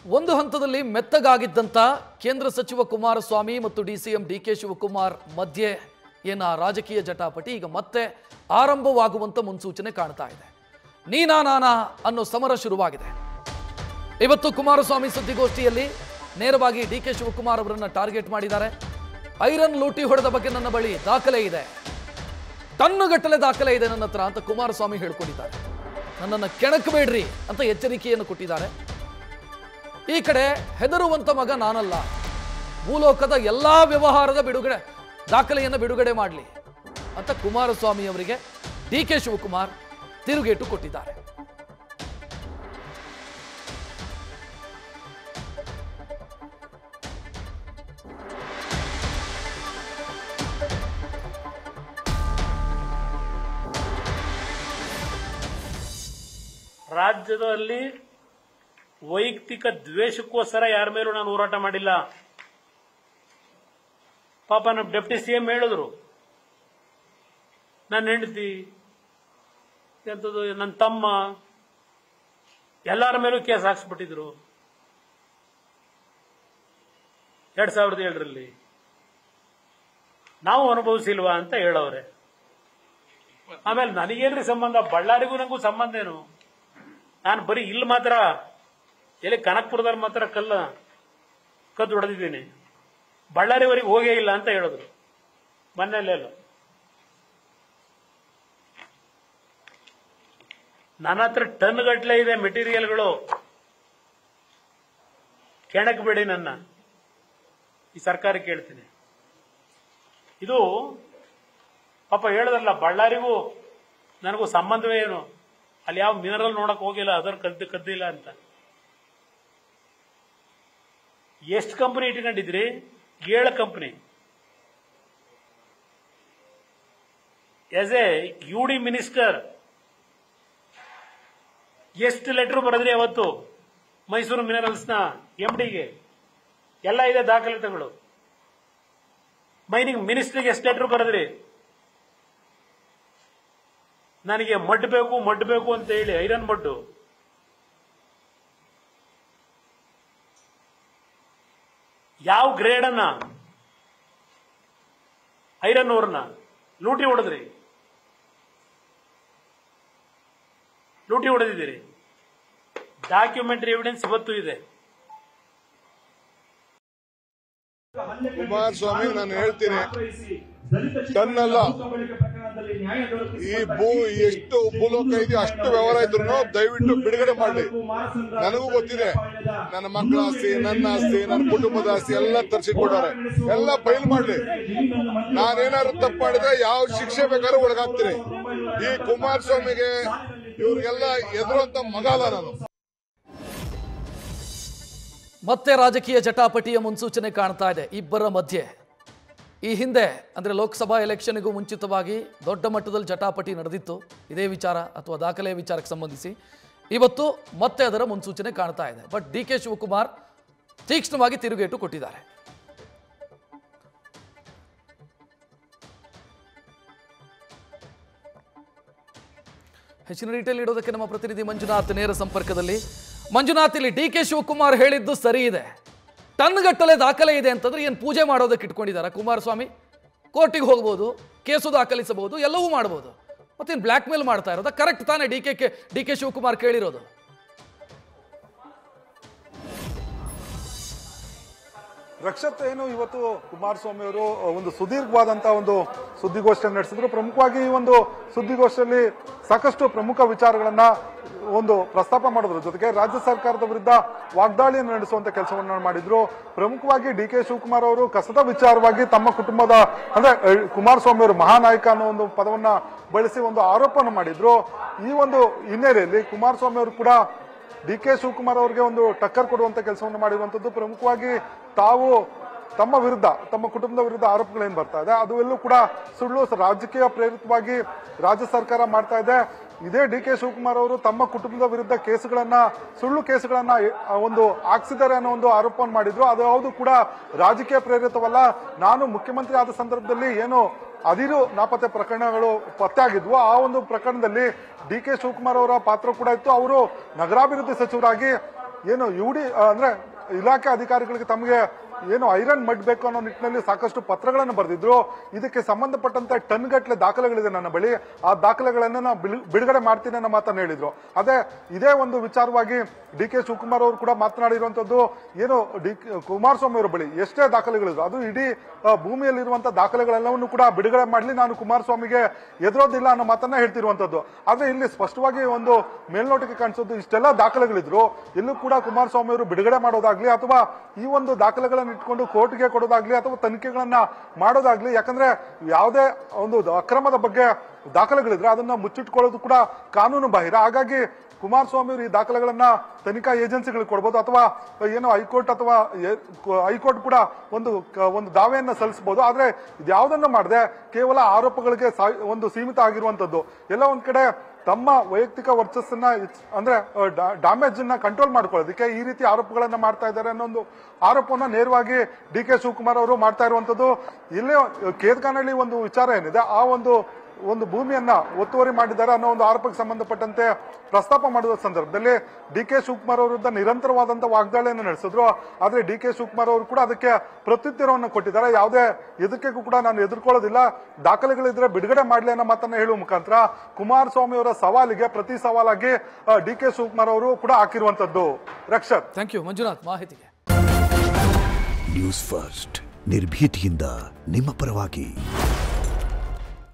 ಒಂದು ಹಂತದಲ್ಲಿ ಮೆತ್ತಗಾಗಿದ್ದಂತ ಕೇಂದ್ರ ಸಚಿವ ಕುಮಾರಸ್ವಾಮಿ ಮತ್ತು ಡಿಸಿಎಂ ಡಿಕೆ ಶಿವಕುಮಾರ್ ಮಧ್ಯೆ ಏನ ರಾಜಕೀಯ ಜಟಾಪಟಿ ಈಗ ಮತ್ತೆ ಆರಂಭವಾಗುವಂತ ಮುನ್ಸೂಚನೆ ಕಾಣ್ತಾ ಇದೆ. ನೀನಾ ನಾನಾ ಅನ್ನೋ ಸಮರ ಶುರುವಾಗಿದೆ. ಇವತ್ತು ಕುಮಾರಸ್ವಾಮಿ ಸುದ್ದಿಗೋಷ್ಠಿಯಲ್ಲಿ ನೇರವಾಗಿ ಡಿಕೆ ಶಿವಕುಮಾರ್ ಅವರನ್ನ ಟಾರ್ಗೆಟ್ ಮಾಡಿದ್ದಾರೆ. ಐರನ್ ಲೂಟಿ ಹೊಡೆದ ಬಗ್ಗೆ ನನ್ನ ಬಳಿ ದಾಖಲೆ ಇದೆ, ಟನ್ನುಗಟ್ಟಲೆ ದಾಖಲೆ ಇದೆ ನನ್ನ ಹತ್ರ ಅಂತ ಕುಮಾರಸ್ವಾಮಿ ಹೇಳ್ಕೊಂಡಿದ್ದಾರೆ. ನನ್ನನ್ನು ಕೆಣಕಬೇಡ್ರಿ ಅಂತ ಎಚ್ಚರಿಕೆಯನ್ನು ಕೊಟ್ಟಿದ್ದಾರೆ. ಈ ಕಡೆ ಹೆದರುವಂತ ಮಗ ನಾನಲ್ಲ, ಭೂಲೋಕದ ಎಲ್ಲಾ ವ್ಯವಹಾರದ ಬಿಡುಗಡೆ ದಾಖಲೆಯನ್ನು ಬಿಡುಗಡೆ ಮಾಡಲಿ ಅಂತ ಕುಮಾರಸ್ವಾಮಿ ಅವರಿಗೆ ಡಿಕೆ ಶಿವಕುಮಾರ್ ತಿರುಗೇಟು ಕೊಟ್ಟಿದ್ದಾರೆ. ರಾಜ್ಯದಲ್ಲಿ ವೈಯಕ್ತಿಕ ದ್ವೇಷಕ್ಕೋಸ್ಕರ ಯಾರ ಮೇಲೂ ನಾನು ಹೋರಾಟ ಮಾಡಿಲ್ಲ. ಪಾಪ ನಮ್ಮ ಡೆಪ್ಟಿ ಸಿಎಂ ಹೇಳಿದ್ರು, ನನ್ನ ಹೆಂಡತಿ ಎಂಥದ್ದು ನನ್ನ ತಮ್ಮ ಎಲ್ಲರ ಮೇಲೂ ಕೇಸ್ ಹಾಕ್ಸ್ಬಿಟ್ಟಿದ್ರು 2007ರಲ್ಲಿ. ನಾವು ಅನುಭವಿಸಿಲ್ವಾ ಅಂತ ಹೇಳವ್ರೆ. ಆಮೇಲೆ ನನಗೇನ್ರಿ ಸಂಬಂಧ, ಬಳ್ಳಾರಿಗೂ ನಂಗೂ ಸಂಬಂಧ ಏನು? ನಾನು ಬರೀ ಇಲ್ಲಿ ಮಾತ್ರ ಎಲ್ಲಿ ಕನಕಪುರದಲ್ಲಿ ಮಾತ್ರ ಕದ್ದು ಹೊಡೆದಿದ್ದೀನಿ, ಬಳ್ಳಾರಿವರೆಗೆ ಹೋಗೇ ಇಲ್ಲ ಅಂತ ಹೇಳಿದ್ರು ಮನೆಯಲ್ಲೆಲ್ಲ. ನನ್ನ ಹತ್ರ ಟನ್ ಗಟ್ಟಲೆ ಇದೆ ಮೆಟೀರಿಯಲ್ಗಳು, ಕೆಣಕಬೇಡಿ ನನ್ನ, ಈ ಸರ್ಕಾರ ಕೇಳ್ತೀನಿ. ಇದು ಪಾಪ ಹೇಳಿದ್ರಲ್ಲ, ಬಳ್ಳಾರಿಗೂ ನನಗೂ ಸಂಬಂಧವೇ ಏನು, ಅಲ್ಲಿ ಯಾವ ಮಿನರಲ್ ನೋಡಕ್ ಹೋಗಿಲ್ಲ, ಅದರ ಕದ್ದಿಲ್ಲ ಅಂತ. ಎಷ್ಟು ಕಂಪನಿ ಇಟ್ಕೊಂಡಿದ್ರಿ? 7 company. As a UD minister ಎಷ್ಟು ಲೆಟರ್ ಬರೆದ್ರಿ ಅವತ್ತು ಮೈಸೂರು ಮಿನರಲ್ಸ್ನ MDಗೆ? ಎಲ್ಲ ಇದೆ ದಾಖಲಾತಿಗಳು. ಮೈನಿಂಗ್ ಮಿನಿಸ್ಟ್ರಿಗೆ ಎಷ್ಟು ಲೆಟರ್ ಬರೆದ್ರಿ? ನನಗೆ ಮಡ್ ಬೇಕು ಅಂತ ಹೇಳಿ, ಐರನ್ ಮಡ್ಡು. ಯಾವ ಗ್ರೇಡ್ ಅನ್ನ ಐರನ್ ಓರ್ನ ಲೂಟಿ ಹೊಡೆದಿದ್ದೀರಿ. ಡಾಕ್ಯುಮೆಂಟರಿ ಎವಿಡೆನ್ಸ್ ಇವತ್ತು ಇದೆ. ಕುಮಾರಸ್ವಾಮಿ ನಾನು ಹೇಳ್ತೀನಿ, ತನ್ನಲ್ಲ ಈ ಎಷ್ಟು ಭೂಲೋಕ ಇದೆಯೋ ಅಷ್ಟು ವ್ಯವಹಾರ ಇದ್ರು ದಯವಿಟ್ಟು ಬಿಡುಗಡೆ ಮಾಡಲಿ. ನನಗೂ ಗೊತ್ತಿದೆ, ನನ್ನ ಮಕ್ಕಳ ಆಸ್ತಿ, ನನ್ನ ಆಸ್ತಿ, ನನ್ನ ಕುಟುಂಬದ ಆಸ್ತಿ ಎಲ್ಲ ತರಿಸಿಕೊಡೋರೆ, ಎಲ್ಲ ಬಯಲು ಮಾಡಲಿ. ನಾನೇನಾದ್ರು ತಪ್ಪು ಮಾಡಿದ್ರೆ ಯಾವ ಶಿಕ್ಷೆ ಬೇಕಾದ್ರೂ ಒಳಗಾಗ್ತೀನಿ. ಈ ಕುಮಾರಸ್ವಾಮಿಗೆ ಇವ್ರಿಗೆಲ್ಲ ಎದುರಂತ ಮಗ ಅಲ್ಲ ನಾನು. ಮತ್ತೆ ರಾಜಕೀಯ ಜಟಾಪಟಿಯ ಮುನ್ಸೂಚನೆ ಕಾಣ್ತಾ ಇದೆ ಇಬ್ಬರ ಮಧ್ಯೆ. ಈ ಹಿಂದೆ ಅಂದರೆ ಲೋಕಸಭಾ ಎಲೆಕ್ಷನ್ಗೂ ಮುಂಚಿತವಾಗಿ ದೊಡ್ಡ ಮಟ್ಟದಲ್ಲಿ ಜಟಾಪಟಿ ನಡೆದಿತ್ತು ಇದೇ ವಿಚಾರ ಅಥವಾ ದಾಖಲೆಯ ವಿಚಾರಕ್ಕೆ ಸಂಬಂಧಿಸಿ. ಇವತ್ತು ಮತ್ತೆ ಅದರ ಮುನ್ಸೂಚನೆ ಕಾಣ್ತಾ ಇದೆ. ಬಟ್ ಡಿಕೆ ಶಿವಕುಮಾರ್ ತೀಕ್ಷ್ಣವಾಗಿ ತಿರುಗೇಟು ಕೊಟ್ಟಿದ್ದಾರೆ. ಹೆಚ್ಚಿನ ಡೀಟೇಲ್ ಇಡೋದಕ್ಕೆ ನಮ್ಮ ಪ್ರತಿನಿಧಿ ಮಂಜುನಾಥ್ ನೇರ ಸಂಪರ್ಕದಲ್ಲಿ. ಮಂಜುನಾಥ್, ಇಲ್ಲಿ ಡಿಕೆ ಶಿವಕುಮಾರ್ ಹೇಳಿದ್ದು ಸರಿ ಇದೆ, ಟನ್ಗಟ್ಟಲೆ ದಾಖಲೆ ಇದೆ ಅಂತಂದ್ರೆ ಏನು ಪೂಜೆ ಮಾಡೋದಕ್ಕೆ ಇಟ್ಕೊಂಡಿದ್ದಾರೆ ಕುಮಾರಸ್ವಾಮಿ? ಕೋರ್ಟಿಗೆ ಹೋಗ್ಬೋದು, ಕೇಸು ದಾಖಲಿಸಬಹುದು, ಎಲ್ಲವೂ ಮಾಡಬಹುದು. ಮತ್ತೇನು ಬ್ಲ್ಯಾಕ್ ಮೇಲ್ ಮಾಡ್ತಾ ಇರೋದು? ಕರೆಕ್ಟ್ ತಾನೇ ಡಿ ಕೆ ಶಿವಕುಮಾರ್ ಕೇಳಿರೋದು? ರಕ್ಷತ್, ಏನು ಇವತ್ತು ಕುಮಾರಸ್ವಾಮಿ ಅವರು ಒಂದು ಸುದೀರ್ಘವಾದಂತಹ ಒಂದು ಸುದ್ದಿಗೋಷ್ಠಿಯನ್ನು ನಡೆಸಿದ್ರು. ಪ್ರಮುಖವಾಗಿ ಈ ಒಂದು ಸುದ್ದಿಗೋಷ್ಠಿಯಲ್ಲಿ ಸಾಕಷ್ಟು ಪ್ರಮುಖ ವಿಚಾರಗಳನ್ನ ಒಂದು ಪ್ರಸ್ತಾಪ ಮಾಡಿದ್ರು. ಜೊತೆಗೆ ರಾಜ್ಯ ಸರ್ಕಾರದ ವಿರುದ್ಧ ವಾಗ್ದಾಳಿಯನ್ನು ನಡೆಸುವಂತ ಕೆಲಸವನ್ನ ಮಾಡಿದ್ರು. ಪ್ರಮುಖವಾಗಿ ಡಿಕೆ ಶಿವಕುಮಾರ್ ಅವರು ಕಸದ ವಿಚಾರವಾಗಿ ತಮ್ಮ ಕುಟುಂಬದ ಅಂದ್ರೆ ಕುಮಾರಸ್ವಾಮಿ ಅವರು ಮಹಾನಾಯಕ ಅನ್ನೋ ಒಂದು ಪದವನ್ನ ಬಳಸಿ ಒಂದು ಆರೋಪವನ್ನು ಮಾಡಿದ್ರು. ಈ ಒಂದು ಹಿನ್ನೆಲೆಯಲ್ಲಿ ಕುಮಾರಸ್ವಾಮಿ ಅವರು ಕೂಡ ಡಿಕೆ ಶಿವಕುಮಾರ್ ಅವರಿಗೆ ಒಂದು ಟಕ್ಕರ್ ಕೊಡುವಂತ ಕೆಲಸವನ್ನು ಮಾಡಿರುವಂತದ್ದು. ಪ್ರಮುಖವಾಗಿ ತಾವು ತಮ್ಮ ವಿರುದ್ಧ, ತಮ್ಮ ಕುಟುಂಬದ ವಿರುದ್ಧ ಆರೋಪಗಳೇನು ಬರ್ತಾ ಇದೆ ಅದು ಎಲ್ಲೂ ಕೂಡ ಸುಳ್ಳು, ರಾಜಕೀಯ ಪ್ರೇರಿತವಾಗಿ ರಾಜ್ಯ ಸರ್ಕಾರ ಮಾಡ್ತಾ ಇದೆ. ಇದೇ ಡಿಕೆ ಶಿವಕುಮಾರ್ ಅವರು ತಮ್ಮ ಕುಟುಂಬದ ವಿರುದ್ಧ ಸುಳ್ಳು ಕೇಸುಗಳನ್ನ ಒಂದು ಹಾಕ್ಸಿದ್ದಾರೆ ಅನ್ನೋ ಒಂದು ಆರೋಪವನ್ನು ಮಾಡಿದ್ರು. ಅದು ಯಾವುದು ಕೂಡ ರಾಜಕೀಯ ಪ್ರೇರಿತವಲ್ಲ. ನಾನು ಮುಖ್ಯಮಂತ್ರಿ ಆದ ಸಂದರ್ಭದಲ್ಲಿ ಏನು ಅದಿರು ನಾಪತ್ತೆ ಪ್ರಕರಣಗಳು ಪತ್ತೆಯಾಗಿದ್ವು, ಆ ಒಂದು ಪ್ರಕರಣದಲ್ಲಿ ಡಿ ಕೆ ಶಿವಕುಮಾರ್ ಅವರ ಪಾತ್ರ ಕೂಡ ಇತ್ತು. ಅವರು ನಗರಾಭಿವೃದ್ಧಿ ಸಚಿವರಾಗಿ ಏನು ಅಂದ್ರೆ ಇಲಾಖೆ ಅಧಿಕಾರಿಗಳಿಗೆ ತಮಗೆ ಏನು ಐರನ್ ಮಡ್ಬೇಕು ಅನ್ನೋ ನಿಟ್ಟಿನಲ್ಲಿ ಸಾಕಷ್ಟು ಪತ್ರಗಳನ್ನು ಬರೆದಿದ್ರು. ಇದಕ್ಕೆ ಸಂಬಂಧಪಟ್ಟಂತೆ ಟನ್ ಗಟ್ಟಲೆ ದಾಖಲೆಗಳಿದೆ ನನ್ನ ಬಳಿ, ಆ ದಾಖಲೆಗಳನ್ನು ನಾವು ಬಿಡುಗಡೆ ಮಾಡ್ತೀನಿ ಅನ್ನೋ ಮಾತನ್ನು ಹೇಳಿದ್ರು. ಇದೇ ಒಂದು ವಿಚಾರವಾಗಿ ಡಿ ಕೆ ಶಿವಕುಮಾರ್ ಅವರು ಕೂಡ ಮಾತನಾಡಿರುವಂತದ್ದು, ಏನು ಕುಮಾರಸ್ವಾಮಿ ಅವರ ಬಳಿ ಎಷ್ಟೇ ದಾಖಲೆಗಳಿದ್ರು ಅದು ಇಡೀ ಭೂಮಿಯಲ್ಲಿರುವಂತಹ ದಾಖಲೆಗಳೆಲ್ಲವನ್ನು ಕೂಡ ಬಿಡುಗಡೆ ಮಾಡಲಿ, ನಾನು ಕುಮಾರಸ್ವಾಮಿಗೆ ಎದುರೋದಿಲ್ಲ ಅನ್ನೋ ಮಾತನ್ನ ಹೇಳ್ತಿರುವಂತದ್ದು. ಆದ್ರೆ ಇಲ್ಲಿ ಸ್ಪಷ್ಟವಾಗಿ ಒಂದು ಮೇಲ್ನೋಟಕ್ಕೆ ಕಾಣಿಸೋದು, ಇಷ್ಟೆಲ್ಲ ದಾಖಲೆಗಳಿದ್ರು ಎಲ್ಲೂ ಕೂಡ ಕುಮಾರಸ್ವಾಮಿ ಅವರು ಬಿಡುಗಡೆ ಮಾಡೋದಾಗ್ಲಿ ಅಥವಾ ಈ ಒಂದು ದಾಖಲೆಗಳನ್ನು ಇಟ್ಕೊಂಡು ಕೋರ್ಟ್ಗೆ ಕೊಡೋದಾಗ್ಲಿ ಅಥವಾ ತನಿಖೆಗಳನ್ನ ಮಾಡೋದಾಗ್ಲಿ, ಯಾಕಂದ್ರೆ ಯಾವುದೇ ಒಂದು ಅಕ್ರಮದ ಬಗ್ಗೆ ದಾಖಲೆಗಳಿದ್ರೆ ಅದನ್ನ ಮುಚ್ಚಿಟ್ಕೊಳ್ಳೋದು ಕೂಡ ಕಾನೂನು ಬಾಹಿರ. ಹಾಗಾಗಿ ಕುಮಾರಸ್ವಾಮಿ ಅವರು ಈ ದಾಖಲೆಗಳನ್ನ ತನಿಖಾ ಏಜೆನ್ಸಿಗಳಿಗೆ ಕೊಡಬಹುದು ಅಥವಾ ಏನೋ ಹೈಕೋರ್ಟ್ ಅಥವಾ ಹೈಕೋರ್ಟ್ ಕೂಡ ಒಂದು ದಾವೆಯನ್ನ ಸಲ್ಲಿಸಬಹುದು. ಆದ್ರೆ ಇದ್ಯಾವುದನ್ನ ಮಾಡದೆ ಕೇವಲ ಆರೋಪಗಳಿಗೆ ಒಂದು ಸೀಮಿತ ಆಗಿರುವಂತದ್ದು. ಎಲ್ಲ ಒಂದ್ ಕಡೆ ತಮ್ಮ ವೈಯಕ್ತಿಕ ವರ್ಚಸ್ಸನ್ನ ಅಂದ್ರೆ ಡ್ಯಾಮೇಜ್ ಅನ್ನ ಕಂಟ್ರೋಲ್ ಮಾಡ್ಕೊಳ್ಳೋದಕ್ಕೆ ಈ ರೀತಿ ಆರೋಪಗಳನ್ನ ಮಾಡ್ತಾ ಇದ್ದಾರೆ ಅನ್ನೋ ಒಂದು ಆರೋಪವನ್ನ ನೇರವಾಗಿ ಡಿ ಕೆ ಶಿವಕುಮಾರ್ ಅವರು ಮಾಡ್ತಾ ಇರುವಂತದ್ದು. ಇಲ್ಲೇ ಕೇದ್ಗಾನಹಳ್ಳಿ ಒಂದು ವಿಚಾರ ಏನಿದೆ, ಆ ಒಂದು ಭೂಮಿಯನ್ನ ಒತ್ತುವರಿ ಮಾಡಿದ್ದಾರೆ ಅನ್ನೋ ಒಂದು ಆರೋಪಕ್ಕೆ ಸಂಬಂಧಪಟ್ಟಂತೆ ಪ್ರಸ್ತಾಪ ಮಾಡಿದ ಸಂದರ್ಭದಲ್ಲಿ ಡಿ ಕೆ ಶಿವಕುಮಾರ್ ಅವರ ವಿರುದ್ಧ ನಿರಂತರವಾದಂತಹ ವಾಗ್ದಾಳಿಯನ್ನು ನಡೆಸಿದ್ರು. ಆದ್ರೆ ಡಿ ಕೆ ಶಿವಕುಮಾರ್ ಅವರು ಕೂಡ ಅದಕ್ಕೆ ಪ್ರತ್ಯುತ್ತರವನ್ನು ಕೊಟ್ಟಿದ್ದಾರೆ. ಯಾವುದೇ ಎದಕ್ಕೂ ಕೂಡ ನಾನು ಎದುರ್ಕೊಳ್ಳೋದಿಲ್ಲ, ದಾಖಲೆಗಳಿದ್ರೆ ಬಿಡುಗಡೆ ಮಾಡಲಿ ಅನ್ನೋ ಮಾತನ್ನ ಹೇಳುವ ಮುಖಾಂತರ ಕುಮಾರಸ್ವಾಮಿ ಅವರ ಸವಾಲಿಗೆ ಪ್ರತಿ ಸವಾಲಾಗಿ ಡಿ ಕೆ ಶಿವಕುಮಾರ್ ಅವರು ಕೂಡ ಹಾಕಿರುವಂತದ್ದು. ರಕ್ಷತ್, ಥ್ಯಾಂಕ್ ಯು ಮಂಜುನಾಥ್ ಮಾಹಿತಿಗೆ. ನ್ಯೂಸ್ ಫಸ್ಟ್ ನಿರ್ಭೀತಿಯಿಂದ ನಿಮ್ಮ ಪರವಾಗಿ.